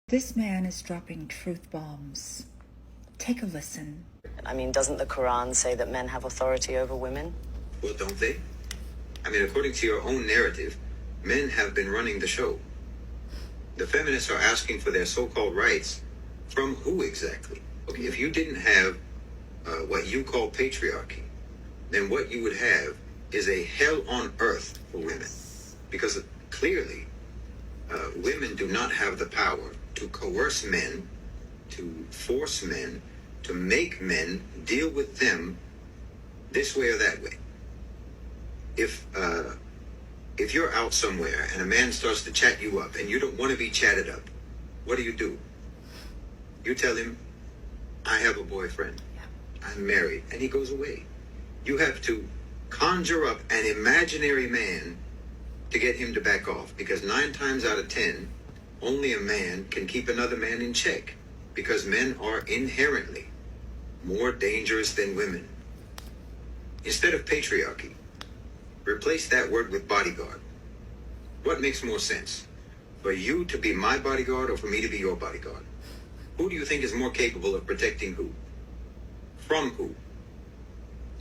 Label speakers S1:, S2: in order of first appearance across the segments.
S1: This man is dropping truth bombs. Take a listen.
S2: I mean, doesn't the Quran say that men have authority over women?
S3: Well, don't they? I mean, according to your own narrative, men have been running the show. The feminists are asking for their so-called rights from who exactly? Okay, if you didn't have what you call patriarchy, then what you would have is a hell on earth for women. Because clearly, women do not have the power to coerce men, to force men, to make men deal with them this way or that way. If you're out somewhere and a man starts to chat you up and you don't want to be chatted up, what do? You tell him, I have a boyfriend, I'm married, and he goes away. You have to conjure up an imaginary man to get him to back off, because 9 times out of 10, only a man can keep another man in check, because men are inherently more dangerous than women. Instead of patriarchy, replace that word with bodyguard. What makes more sense? For you to be my bodyguard or for me to be your bodyguard? Who do you think is more capable of protecting who? From who?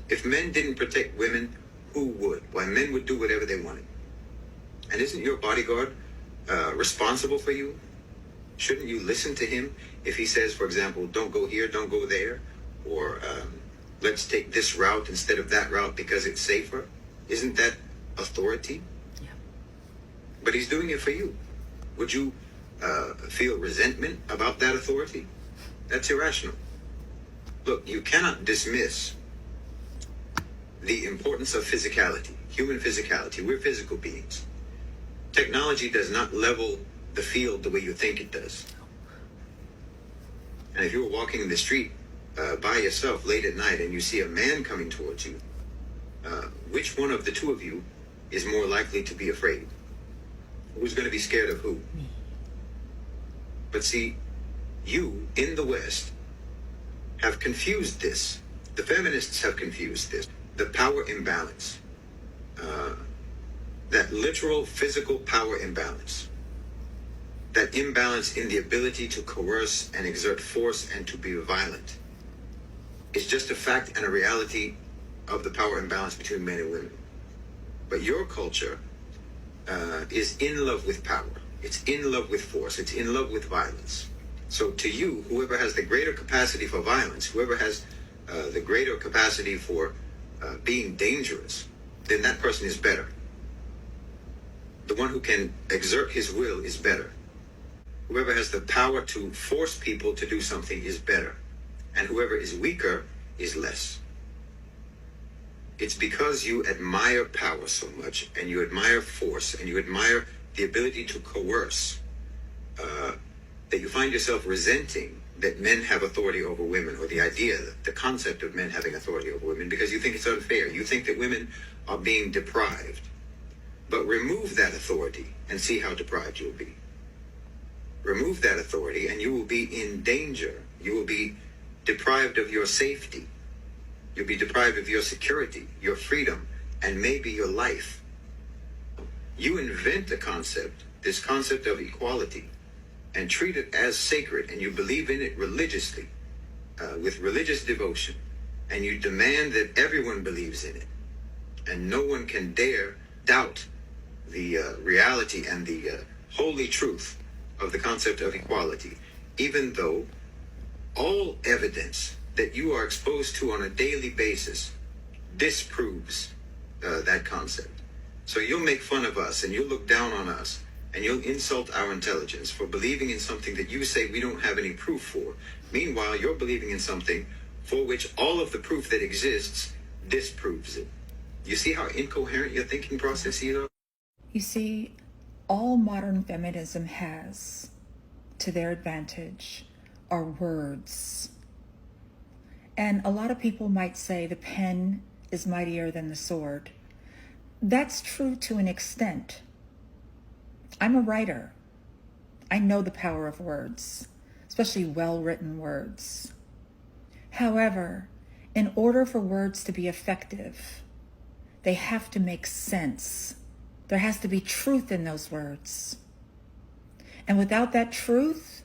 S3: If men didn't protect women, who would? Why, men would do whatever they wanted. And isn't your bodyguard responsible for you? Shouldn't you listen to him if he says, for example, don't go here, don't go there, or let's take this route instead of that route because it's safer? Isn't that authority?
S1: Yeah.
S3: But he's doing it for you. Would you feel resentment about that authority? That's irrational. Look, you cannot dismiss the importance of physicality, human physicality. We're physical beings. Technology does not level the field the way you think it does. And if you were walking in the street by yourself late at night and you see a man coming towards you, which one of the two of you is more likely to be afraid? Who's going to be scared of who?
S1: Me.
S3: But see, you in the West have confused this. The feminists have confused this. The power imbalance. That literal physical power imbalance. That imbalance in the ability to coerce and exert force and to be violent. It's just a fact and a reality of the power imbalance between men and women. But your culture is in love with power. It's in love with force. It's in love with violence. So to you, whoever has the greater capacity for violence, whoever has the greater capacity for being dangerous, then that person is better. The one who can exert his will is better. Whoever has the power to force people to do something is better. And whoever is weaker is less. It's because you admire power so much, and you admire force, and you admire the ability to coerce, that you find yourself resenting that men have authority over women, or the idea, the concept of men having authority over women, because you think it's unfair. You think that women are being deprived. But remove that authority and see how deprived you'll be. Remove that authority and you will be in danger. You will be deprived of your safety. You'll be deprived of your security, your freedom, and maybe your life. You invent a concept, this concept of equality, and treat it as sacred, and you believe in it religiously, with religious devotion, and you demand that everyone believes in it, and no one can dare doubt the reality and the holy truth of the concept of equality, even though all evidence that you are exposed to on a daily basis disproves that concept. So you'll make fun of us and you'll look down on us and you'll insult our intelligence for believing in something that you say we don't have any proof for. Meanwhile, you're believing in something for which all of the proof that exists disproves it. You see how incoherent your thinking process is?
S1: You see, all modern feminism has to their advantage are words. And a lot of people might say the pen is mightier than the sword. That's true to an extent. I'm a writer. I know the power of words, especially well-written words. However, in order for words to be effective, they have to make sense. There has to be truth in those words. And without that truth,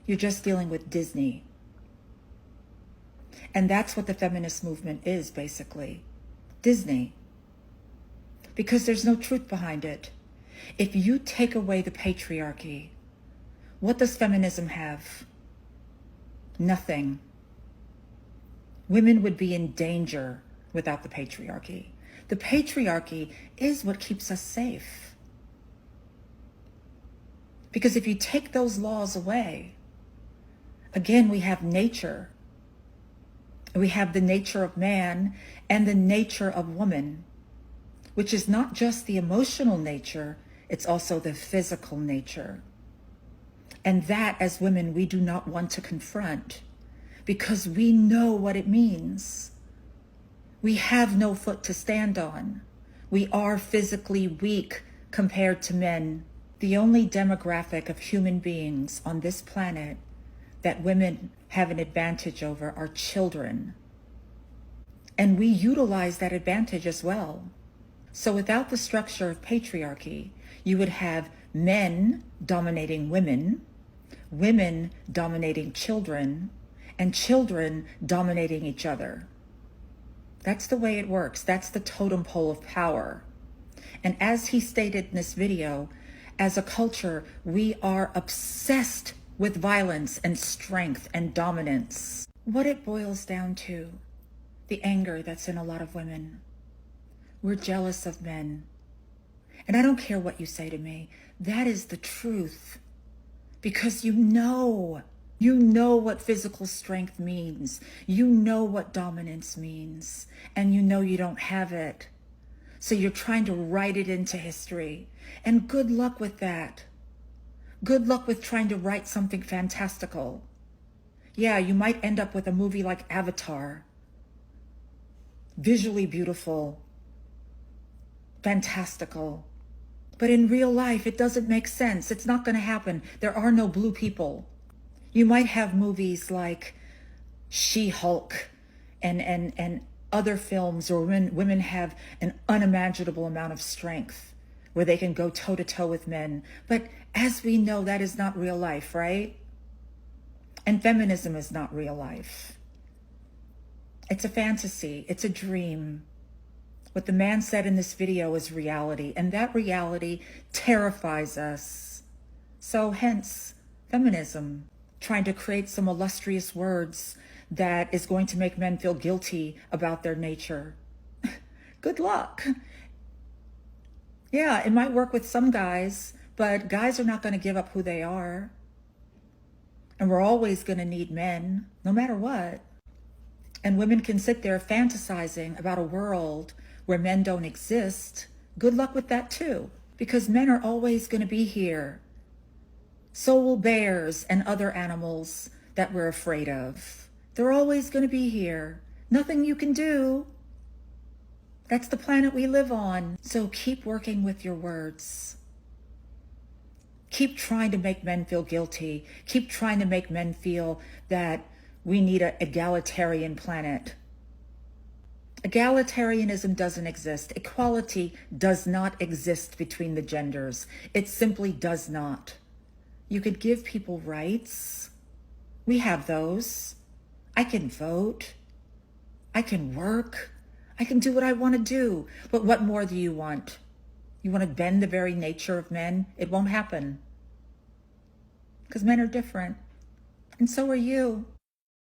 S1: You're just dealing with Disney. And that's what the feminist movement is, basically. Disney. Because there's no truth behind it. If you take away the patriarchy, what does feminism have? Nothing. Women would be in danger without the patriarchy. The patriarchy is what keeps us safe. Because if you take those laws away, again, we have nature. We have the nature of man and the nature of woman, which is not just the emotional nature, it's also the physical nature. And that, as women, we do not want to confront because we know what it means. We have no foot to stand on. We are physically weak compared to men. The only demographic of human beings on this planet that women have an advantage over are children. And we utilize that advantage as well. So without the structure of patriarchy, you would have men dominating women, women dominating children, and children dominating each other. That's the way it works. That's the totem pole of power. And as he stated in this video, as a culture, we are obsessed with violence and strength and dominance. What it boils down to, the anger that's in a lot of women. We're jealous of men. And I don't care what you say to me. That is the truth. Because you know what physical strength means. You know what dominance means. And you know you don't have it. So you're trying to write it into history. And good luck with that. Good luck with trying to write something fantastical. Yeah, you might end up with a movie like Avatar. Visually beautiful. Fantastical. But in real life, it doesn't make sense. It's not going to happen. There are no blue people. You might have movies like She-Hulk and other films where women have an unimaginable amount of strength where they can go toe-to-toe with men. But as we know, that is not real life, right? And feminism is not real life. It's a fantasy. It's a dream. What the man said in this video is reality, and that reality terrifies us. So hence, feminism, trying to create some illustrious words that is going to make men feel guilty about their nature. Good luck. Yeah, it might work with some guys, but guys are not going to give up who they are. And we're always going to need men, no matter what. And women can sit there fantasizing about a world where men don't exist. Good luck with that too, because men are always going to be here. So will bears and other animals that we're afraid of. They're always going to be here. Nothing you can do. That's the planet we live on. So keep working with your words. Keep trying to make men feel guilty. Keep trying to make men feel that we need an egalitarian planet. Egalitarianism doesn't exist. Equality does not exist between the genders. It simply does not. You could give people rights. We have those. I can vote. I can work. I can do what I want to do. But what more do you want? You want to bend the very nature of men? It won't happen. Because men are different. And so are you.